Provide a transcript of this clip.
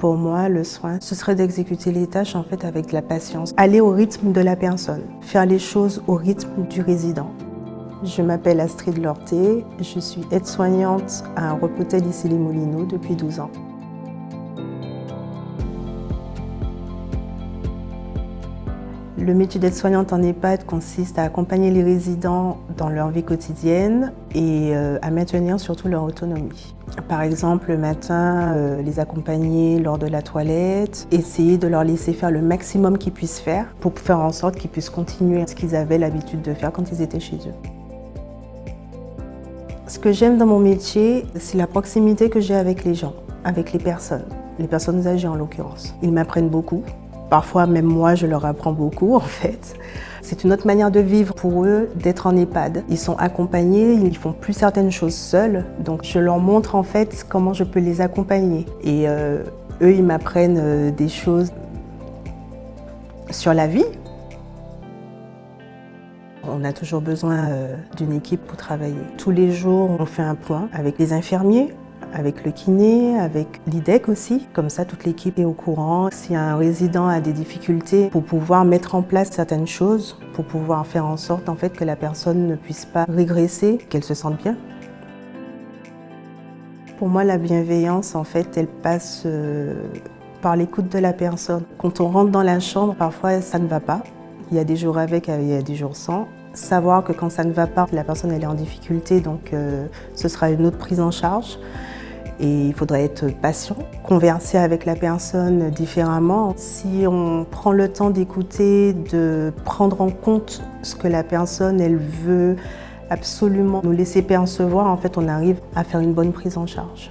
Pour moi, le soin, ce serait d'exécuter les tâches en fait avec de la patience. Aller au rythme de la personne, faire les choses au rythme du résident. Je m'appelle Astrid Lorté, je suis aide-soignante à un Repotel ici les Moulineaux depuis 12 ans. Le métier d'aide-soignante en EHPAD consiste à accompagner les résidents dans leur vie quotidienne et à maintenir surtout leur autonomie. Par exemple, le matin, les accompagner lors de la toilette, essayer de leur laisser faire le maximum qu'ils puissent faire pour faire en sorte qu'ils puissent continuer ce qu'ils avaient l'habitude de faire quand ils étaient chez eux. Ce que j'aime dans mon métier, c'est la proximité que j'ai avec les gens, avec les personnes âgées en l'occurrence. Ils m'apprennent beaucoup. Parfois, même moi, je leur apprends beaucoup, en fait. C'est une autre manière de vivre pour eux, d'être en EHPAD. Ils sont accompagnés, ils ne font plus certaines choses seuls. Donc, je leur montre, en fait, comment je peux les accompagner. Et eux, ils m'apprennent des choses sur la vie. On a toujours besoin d'une équipe pour travailler. Tous les jours, on fait un point avec les infirmiers, avec le kiné, avec l'IDEC aussi. Comme ça, toute l'équipe est au courant. Si un résident a des difficultés pour pouvoir mettre en place certaines choses, pour pouvoir faire en sorte en fait, que la personne ne puisse pas régresser, qu'elle se sente bien. Pour moi, la bienveillance, en fait, elle passe par l'écoute de la personne. Quand on rentre dans la chambre, parfois, ça ne va pas. Il y a des jours avec, il y a des jours sans. Savoir que quand ça ne va pas, la personne elle est en difficulté, donc ce sera une autre prise en charge. Et il faudrait être patient, converser avec la personne différemment. Si on prend le temps d'écouter, de prendre en compte ce que la personne elle veut absolument nous laisser percevoir, en fait, on arrive à faire une bonne prise en charge.